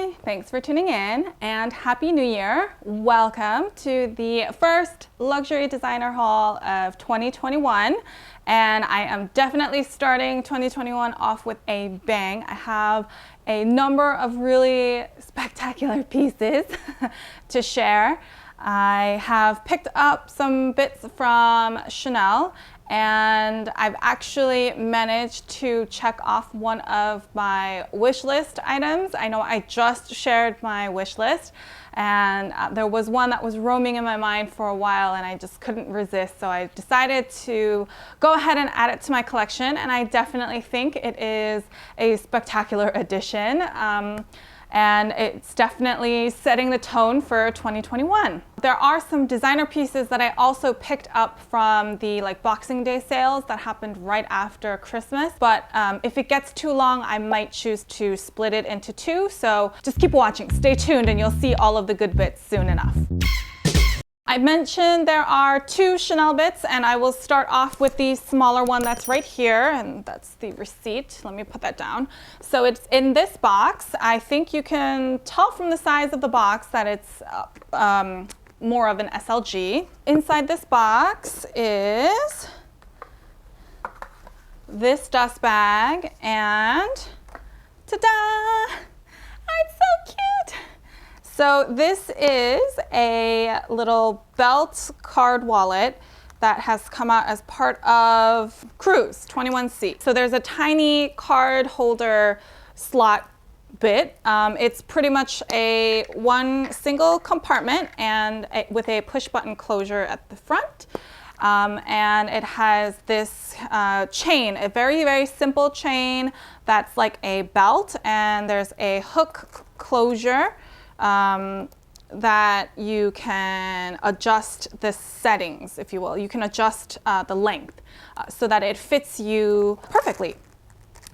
Hi, thanks for tuning in and Happy New Year. Welcome to the first luxury designer haul of 2021. And I am definitely starting 2021 off with a bang. I have a number of really spectacular pieces to share. I have picked up some bits from Rationale, and I've actually managed to check off one of my wish list items. I know I just shared my wish list, and there was one that was roaming in my mind for a while and I just couldn't resist, so I decided to go ahead and add it to my collection, and I definitely think it is a spectacular addition. And it's definitely setting the tone for 2021. There are some designer pieces that I also picked up from the Boxing Day sales that happened right after Christmas, but if it gets too long, I might choose to split it into two, so just keep watching, stay tuned, and you'll see all of the good bits soon enough. I mentioned there are two Rationale bits, and I will start off with the smaller one that's right here, and that's the receipt. Let me put that down. So it's in this box. I think you can tell from the size of the box that it's more of an SLG. Inside this box is this dust bag, and ta-da! It's so cute! So this is a little belt card wallet that has come out as part of Cruise 21C. So there's a tiny card holder slot bit. It's pretty much a one single compartment and with a push button closure at the front. And it has this chain, a very, very simple chain that's like a belt, and there's a hook closure that you can adjust the settings, if you will. You can adjust the length so that it fits you perfectly.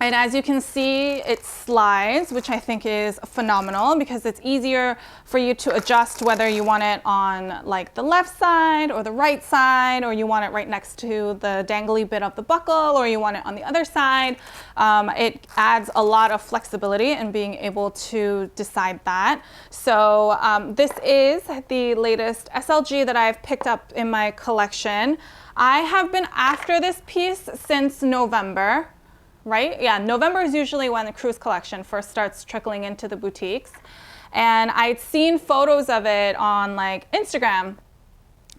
And as you can see, it slides, which I think is phenomenal because it's easier for you to adjust whether you want it on the left side or the right side, or you want it right next to the dangly bit of the buckle, or you want it on the other side. It adds a lot of flexibility in being able to decide that. So this is the latest SLG that I've picked up in my collection. I have been after this piece since November. Right? Yeah, November is usually when the Cruise collection first starts trickling into the boutiques. And I'd seen photos of it on Instagram.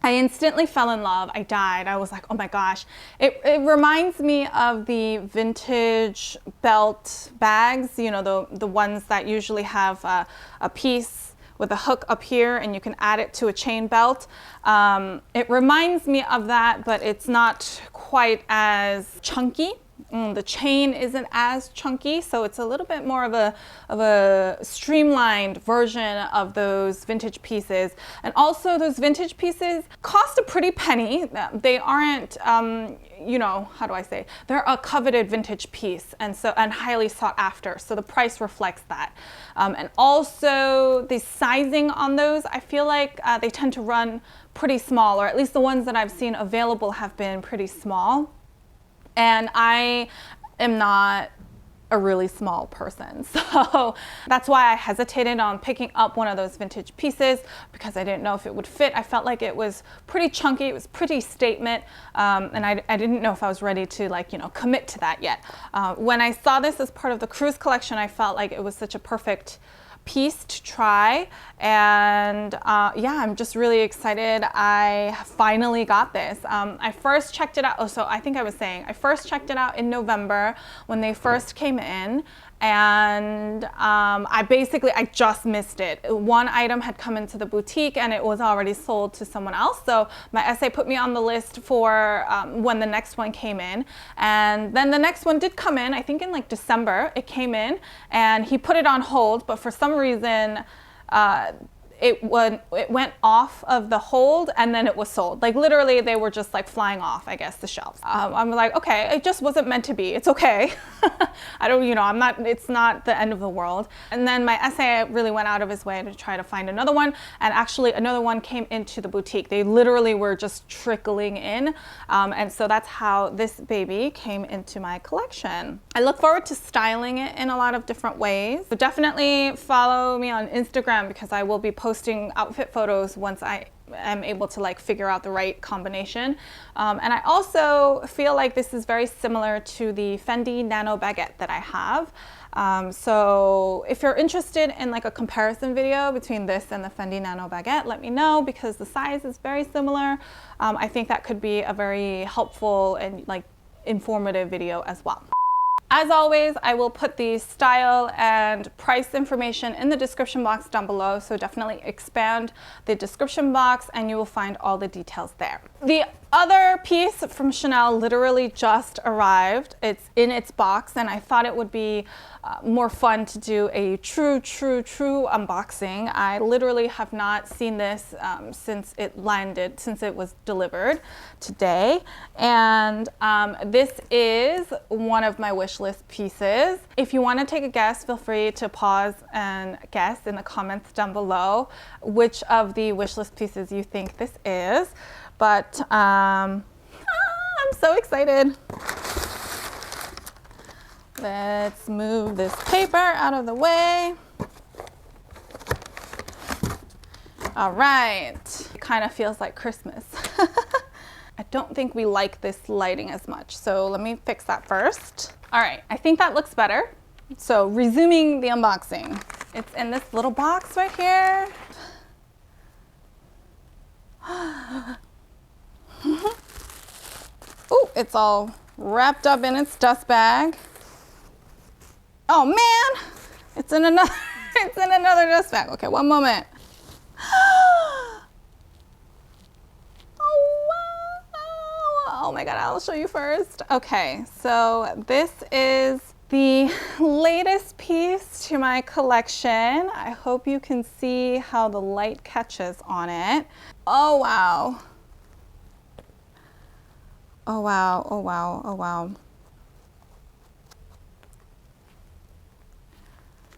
I instantly fell in love. I died. I was like, oh my gosh. It reminds me of the vintage belt bags, you know, the ones that usually have a piece with a hook up here and you can add it to a chain belt. It reminds me of that, but it's not quite as chunky. The chain isn't as chunky, so it's a little bit more of a streamlined version of those vintage pieces. And also those vintage pieces cost a pretty penny. They aren't, you know, how do I say? They're a coveted vintage piece, and highly sought after. So the price reflects that. And also the sizing on those, I feel like they tend to run pretty small, or at least the ones that I've seen available have been pretty small. And I am not a really small person, so that's why I hesitated on picking up one of those vintage pieces, because I didn't know if it would fit. I felt like it was pretty chunky, it was pretty statement, and I didn't know if I was ready to commit to that yet. When I saw this as part of the Cruise collection, I felt like it was such a perfect piece to try, and yeah, I'm just really excited I finally got this. I first checked it out, so I think I was saying I first checked it out in November when they first came in, and I just missed it. One item had come into the boutique and it was already sold to someone else, so my SA put me on the list for when the next one came in, and then the next one did come in, I think in December it came in, and he put it on hold, but for some reason it went off of the hold and then it was sold. Like literally they were just like flying off, I guess, the shelves. I'm like, okay, it just wasn't meant to be. It's okay. I don't, it's not the end of the world. And then my essay really went out of his way to try to find another one. And actually another one came into the boutique. They literally were just trickling in. And so that's how this baby came into my collection. I look forward to styling it in a lot of different ways. So definitely follow me on Instagram because I will be posting outfit photos once I am able to like figure out the right combination. And I also feel like this is very similar to the Fendi Nano Baguette that I have. So if you're interested in like a comparison video between this and the Fendi Nano Baguette, let me know because the size is very similar. I think that could be a very helpful and like informative video as well. As always, I will put the style and price information in the description box down below, so definitely expand the description box and you will find all the details there. The other piece from Chanel literally just arrived. It's in its box and I thought it would be more fun to do a true unboxing. I literally have not seen this since it landed, since it was delivered today. And this is one of my wish list pieces. If you want to take a guess, feel free to pause and guess in the comments down below which of the wish list pieces you think this is. But I'm so excited. Let's move this paper out of the way. All right, it kind of feels like Christmas. I don't think we like this lighting as much, so let me fix that first. All right, I think that looks better. So resuming the unboxing. It's in this little box right here. Oh, it's all wrapped up in its dust bag. Oh man, it's in another dust bag. Okay, one moment. Oh wow. Oh my God, I'll show you first. Okay, so this is the latest piece to my collection. I hope you can see how the light catches on it. Oh wow. Oh wow, oh wow, oh wow.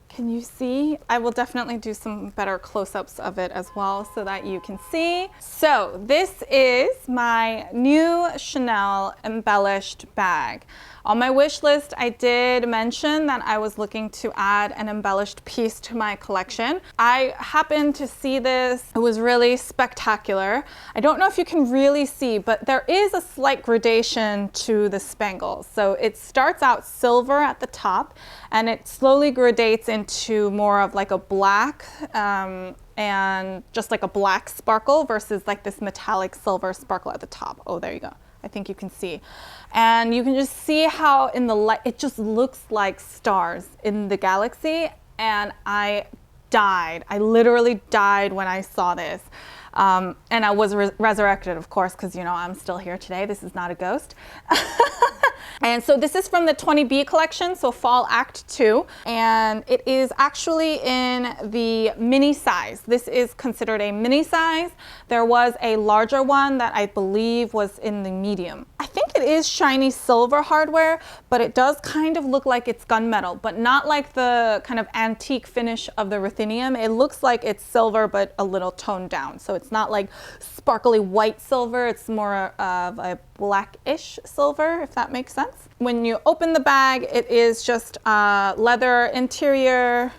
Can you see? I will definitely do some better close-ups of it as well so that you can see. So this is my new Chanel embellished bag. On my wish list, I did mention that I was looking to add an embellished piece to my collection. I happened to see this. It was really spectacular. I don't know if you can really see, but there is a slight gradation to the spangles. So it starts out silver at the top and it slowly gradates into more of like a black and just like a black sparkle versus like this metallic silver sparkle at the top. Oh, there you go. I think you can see. And you can just see how in the light, it just looks like stars in the galaxy. And I died. I literally died when I saw this. And I was resurrected, of course, because, I'm still here today. This is not a ghost. And so this is from the 20B collection, so Fall Act 2. And it is actually in the mini size. This is considered a mini size. There was a larger one that I believe was in the medium. I think it is shiny silver hardware, but it does kind of look like it's gunmetal, but not like the kind of antique finish of the ruthenium. It looks like it's silver, but a little toned down. So it's not like sparkly white silver. It's more of a blackish silver, if that makes sense. When you open the bag, it is just leather interior,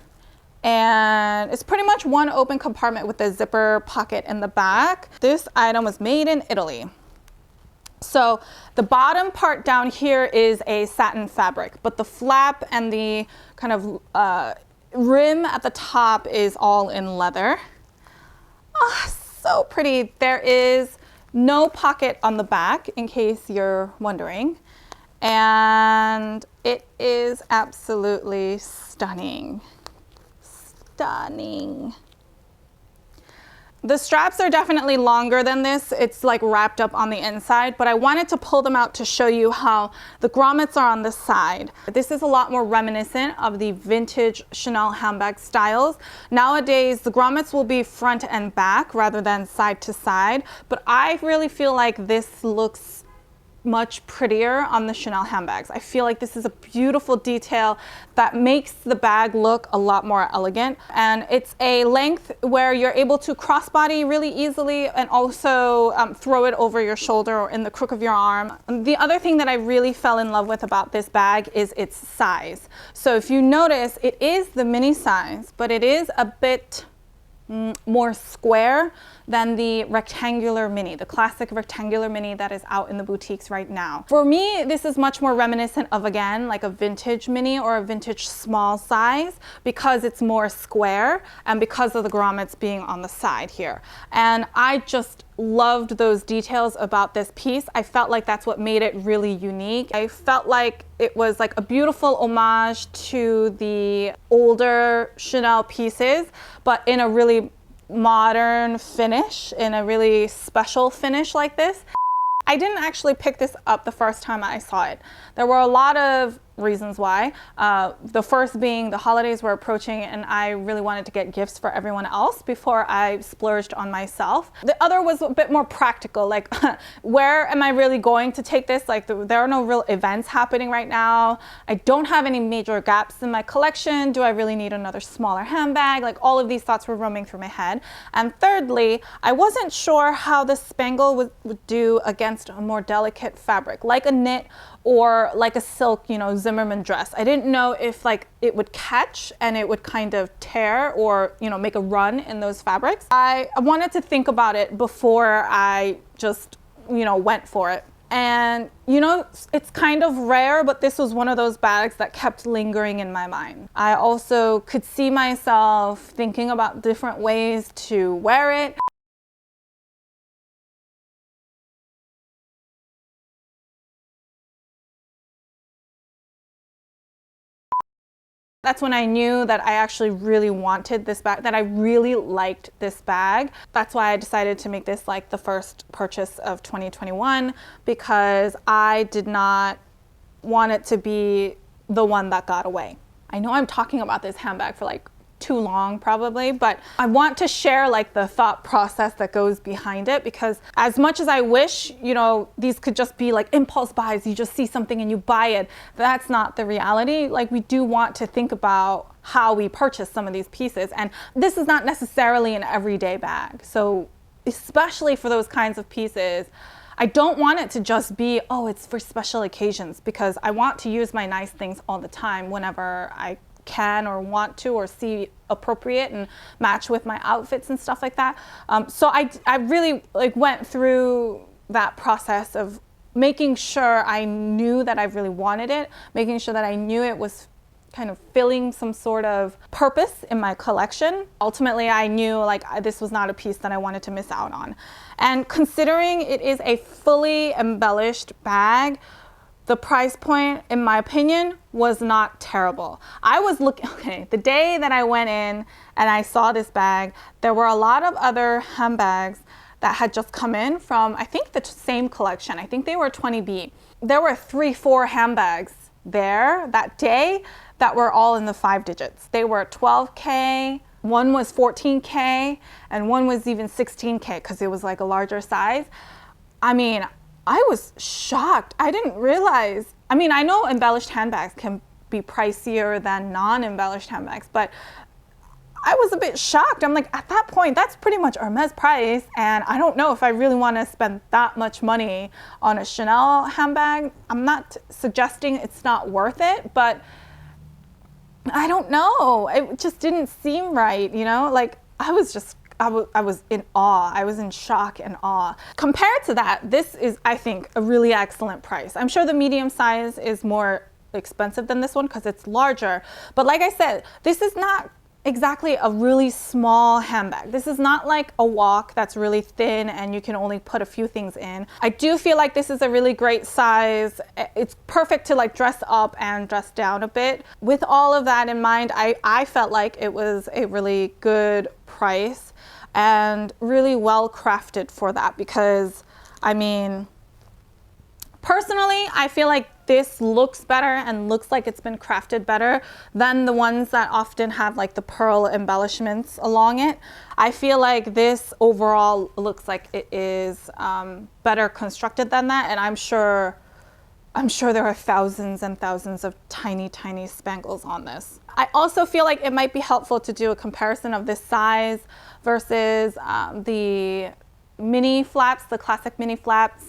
and it's pretty much one open compartment with a zipper pocket in the back. This item was made in Italy. So the bottom part down here is a satin fabric, but the flap and the kind of rim at the top is all in leather. Oh, so pretty. There is no pocket on the back, in case you're wondering. And it is absolutely stunning. Stunning. The straps are definitely longer than this. It's like wrapped up on the inside, but I wanted to pull them out to show you how the grommets are on the side. This is a lot more reminiscent of the vintage Chanel handbag styles. Nowadays, the grommets will be front and back rather than side to side, but I really feel like this looks much prettier on the Chanel handbags. I feel like this is a beautiful detail that makes the bag look a lot more elegant, and it's a length where you're able to crossbody really easily and also throw it over your shoulder or in the crook of your arm. The other thing that I really fell in love with about this bag is its size. So if you notice, it is the mini size, but it is a bit more square than the rectangular mini, the classic rectangular mini that is out in the boutiques right now. For me, this is much more reminiscent of, again, like a vintage mini or a vintage small size, because it's more square and because of the grommets being on the side here. And I just loved those details about this piece. I felt like that's what made it really unique. I felt like it was like a beautiful homage to the older Chanel pieces, but in a really modern finish, in a really special finish like this. I didn't actually pick this up the first time I saw it. There were a lot of reasons why. The first being the holidays were approaching and I really wanted to get gifts for everyone else before I splurged on myself. The other was a bit more practical, like where am I really going to take this? Like there are no real events happening right now. I don't have any major gaps in my collection. Do I really need another smaller handbag? Like all of these thoughts were roaming through my head. And thirdly, I wasn't sure how the spangle would do against a more delicate fabric, like a knit or like a silk, you know, Zimmermann dress. I didn't know if like it would catch and it would kind of tear or, you know, make a run in those fabrics. I wanted to think about it before I just, you know, went for it. And, you know, it's kind of rare, but this was one of those bags that kept lingering in my mind. I also could see myself thinking about different ways to wear it. That's when I knew that I actually really wanted this bag, that I really liked this bag. That's why I decided to make this like the first purchase of 2021, because I did not want it to be the one that got away. I know I'm talking about this handbag for like too long probably, but I want to share like the thought process that goes behind it, because as much as I wish, you know, these could just be like impulse buys, you just see something and you buy it, that's not the reality. Like we do want to think about how we purchase some of these pieces, and this is not necessarily an everyday bag. So especially for those kinds of pieces, I don't want it to just be, oh, it's for special occasions, because I want to use my nice things all the time whenever I can or want to or see appropriate and match with my outfits and stuff like that. So I really like went through that process of making sure I knew that I really wanted it, making sure that I knew it was kind of filling some sort of purpose in my collection. Ultimately, I knew like this was not a piece that I wanted to miss out on. And considering it is a fully embellished bag, the price point, in my opinion, was not terrible. I was looking, okay, the day that I went in and I saw this bag, there were a lot of other handbags that had just come in from, I think, the same collection. I think they were 20B. There were 3-4 handbags there that day that were all in the 5 digits. They were 12K, one was 14K, and one was even 16K because it was like a larger size. I mean, I was shocked. I didn't realize. I mean, I know embellished handbags can be pricier than non-embellished handbags, but I was a bit shocked. I'm like, at that point, that's pretty much Hermes price, and I don't know if I really want to spend that much money on a Chanel handbag. I'm not suggesting it's not worth it, but I don't know. It just didn't seem right, you know? Like, I was in awe. I was in shock and awe. Compared to that, this is, I think, a really excellent price. I'm sure the medium size is more expensive than this one because it's larger. But like I said, this is not exactly a really small handbag. This is not like a walk that's really thin and you can only put a few things in. I do feel like this is a really great size. It's perfect to like dress up and dress down a bit. With all of that in mind, I felt like it was a really good price. and really well crafted for that, because I mean, personally, I feel like this looks better and looks like it's been crafted better than the ones that often have like the pearl embellishments along it. I feel like this overall looks like it is better constructed than that, and I'm sure there are thousands and thousands of tiny, tiny spangles on this. I also feel like it might be helpful to do a comparison of this size versus the mini flaps, the classic mini flaps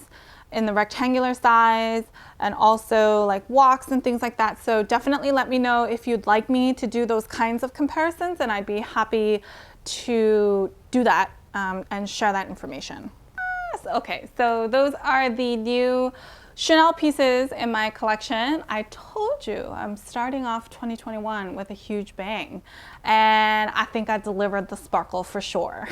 in the rectangular size, and also like walks and things like that. So definitely let me know if you'd like me to do those kinds of comparisons, and I'd be happy to do that and share that information. Yes, okay, so those are the new Chanel pieces in my collection. I told you I'm starting off 2021 with a huge bang, and I think I delivered the sparkle for sure.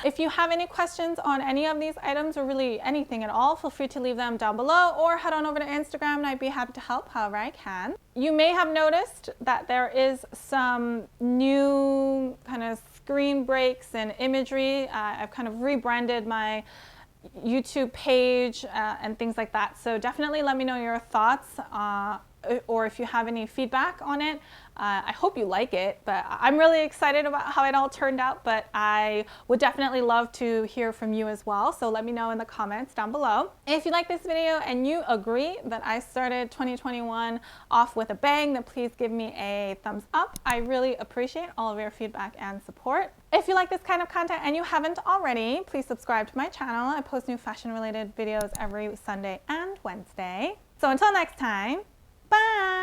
If you have any questions on any of these items, or really anything at all, feel free to leave them down below, or head on over to Instagram and I'd be happy to help however I can. You may have noticed that there is some new kind of screen breaks and imagery. I've kind of rebranded my YouTube page and things like that. So definitely let me know your thoughts, or if you have any feedback on it. I hope you like it, but I'm really excited about how it all turned out, but I would definitely love to hear from you as well. So let me know in the comments down below. If you like this video and you agree that I started 2021 off with a bang, then please give me a thumbs up. I really appreciate all of your feedback and support. If you like this kind of content and you haven't already, please subscribe to my channel. I post new fashion related videos every Sunday and Wednesday. So until next time, bye!